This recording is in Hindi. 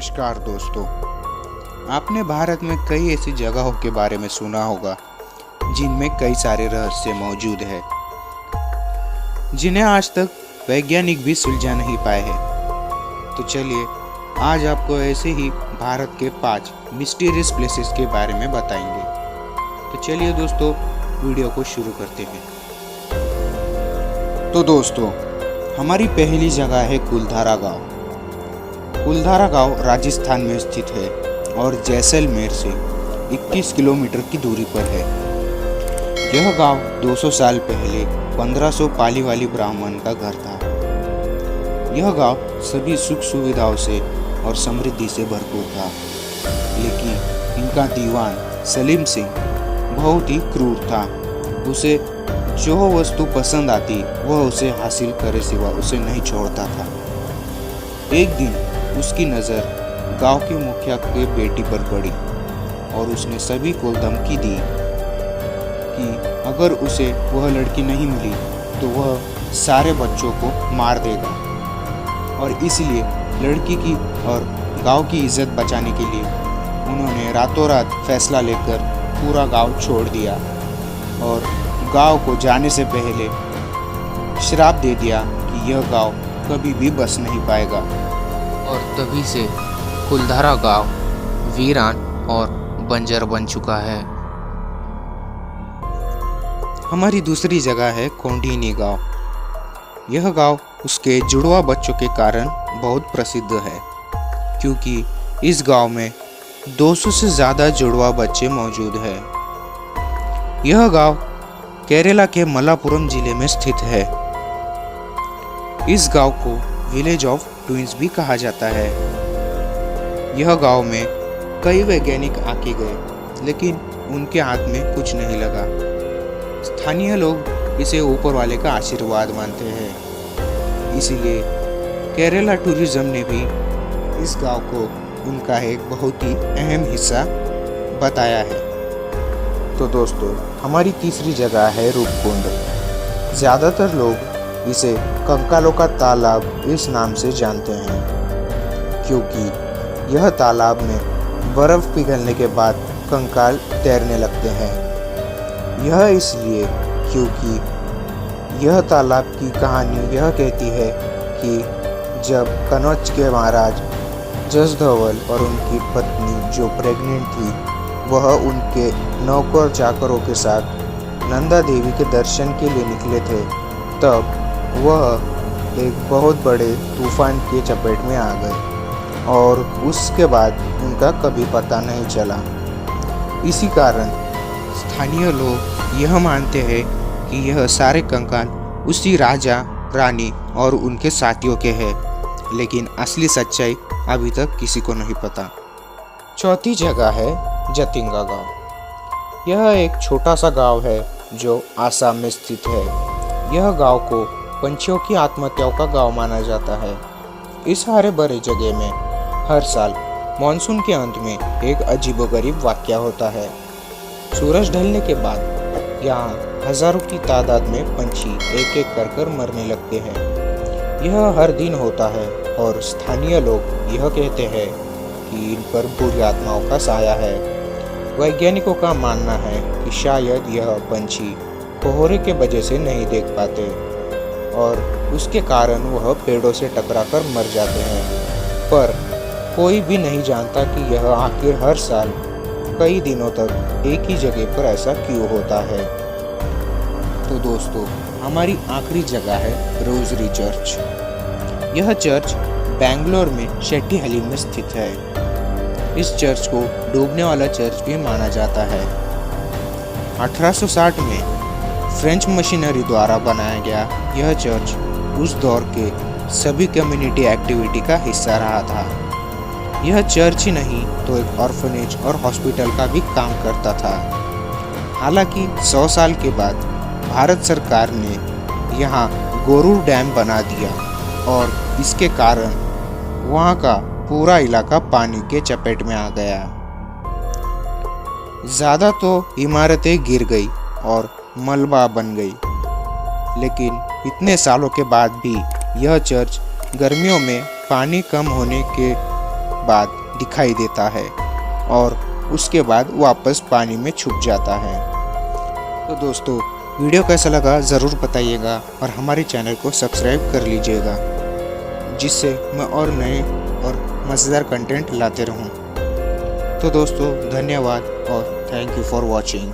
नमस्कार दोस्तों, आपने भारत में कई ऐसी जगहों के बारे में सुना होगा जिनमें कई सारे रहस्य मौजूद हैं, जिन्हें आज तक वैज्ञानिक भी सुलझा नहीं पाए हैं। तो चलिए आज आपको ऐसे ही भारत के 5 मिस्टीरियस प्लेसेस के बारे में बताएंगे। तो चलिए दोस्तों वीडियो को शुरू करते हैं। तो दोस्तों हमारी पहली जगह है कुलधारा गांव। कुलधारा गांव राजस्थान में स्थित है और जैसलमेर से 21 किलोमीटर की दूरी पर है। यह गांव 200 साल पहले 1500 पाली वाली ब्राह्मण का घर था। यह गांव सभी सुख सुविधाओं से और समृद्धि से भरपूर था, लेकिन इनका दीवान सलीम सिंह बहुत ही क्रूर था। उसे जो वस्तु पसंद आती वह उसे हासिल करे सिवा उसे नहीं छोड़ता था। एक दिन उसकी नज़र गांव के मुखिया के बेटी पर पड़ी और उसने सभी को धमकी दी कि अगर उसे वह लड़की नहीं मिली तो वह सारे बच्चों को मार देगा। और इसलिए लड़की की और गांव की इज्जत बचाने के लिए उन्होंने रातों रात फैसला लेकर पूरा गांव छोड़ दिया और गांव को जाने से पहले श्राप दे दिया कि यह गांव कभी भी बस नहीं पाएगा। और तभी से कुलधारा गांव वीरान और बंजर बन चुका है। हमारी दूसरी जगह है कोंढीनी गांव। यह गांव उसके जुड़वा बच्चों के कारण बहुत प्रसिद्ध है, क्योंकि इस गांव में 200 से ज़्यादा जुड़वा बच्चे मौजूद हैं। यह गांव केरला के मलापुरम जिले में स्थित है। इस गांव को विलेज ऑफ ट्विंस भी कहा जाता है। यह गांव में कई वैज्ञानिक आके गए, लेकिन उनके हाथ में कुछ नहीं लगा। स्थानीय लोग इसे ऊपर वाले का आशीर्वाद मानते हैं, इसीलिए केरला टूरिज्म ने भी इस गांव को उनका एक बहुत ही अहम हिस्सा बताया है। तो दोस्तों हमारी तीसरी जगह है रूपकुंड। ज़्यादातर लोग इसे कंकालों का तालाब इस नाम से जानते हैं, क्योंकि यह तालाब में बर्फ पिघलने के बाद कंकाल तैरने लगते हैं। यह इसलिए क्योंकि यह तालाब की कहानी यह कहती है कि जब कनौज के महाराज जसधवल और उनकी पत्नी जो प्रेग्नेंट थी, वह उनके नौकर चाकरों के साथ नंदा देवी के दर्शन के लिए निकले थे, तब वह एक बहुत बड़े तूफान के चपेट में आ गए और उसके बाद उनका कभी पता नहीं चला। इसी कारण स्थानीय लोग यह मानते हैं कि यह सारे कंकाल उसी राजा रानी और उनके साथियों के हैं, लेकिन असली सच्चाई अभी तक किसी को नहीं पता। चौथी जगह है जतिंगा गांव। यह एक छोटा सा गांव है जो आसाम में स्थित है। यह गांव को पंछियों की आत्महत्याओं का गांव माना जाता है। इस हरे भरे जगह में हर साल मॉनसून के अंत में एक अजीबोगरीब वाकया होता है। सूरज ढलने के बाद यहाँ हजारों की तादाद में पंछी एक एक कर मरने लगते हैं। यह हर दिन होता है और स्थानीय लोग यह कहते हैं कि इन पर बुरी आत्माओं का साया है। वैज्ञानिकों का मानना है कि शायद यह पंछी कोहरे के वजह से नहीं देख पाते और उसके कारण वह पेड़ों से टकराकर मर जाते हैं, पर कोई भी नहीं जानता कि यह आखिर हर साल कई दिनों तक एक ही जगह पर ऐसा क्यों होता है। तो दोस्तों हमारी आखिरी जगह है रोजरी चर्च। यह चर्च बेंगलोर में शेट्टीहल्ली में स्थित है। इस चर्च को डूबने वाला चर्च भी माना जाता है। 1860 में फ्रेंच मशीनरी द्वारा बनाया गया यह चर्च उस दौर के सभी कम्युनिटी एक्टिविटी का हिस्सा रहा था। यह चर्च ही नहीं तो एक ऑर्फनेज और हॉस्पिटल का भी काम करता था। हालांकि 100 साल के बाद भारत सरकार ने यहाँ गोरूर डैम बना दिया और इसके कारण वहाँ का पूरा इलाका पानी के चपेट में आ गया। ज़्यादा तो इमारतें गिर गई और मलबा बन गई, लेकिन इतने सालों के बाद भी यह चर्च गर्मियों में पानी कम होने के बाद दिखाई देता है और उसके बाद वापस पानी में छुप जाता है। तो दोस्तों, वीडियो कैसा लगा ज़रूर बताइएगा और हमारे चैनल को सब्सक्राइब कर लीजिएगा, जिससे मैं और नए और मज़ेदार कंटेंट लाते रहूं। तो दोस्तों, धन्यवाद और थैंक यू फॉर वॉचिंग।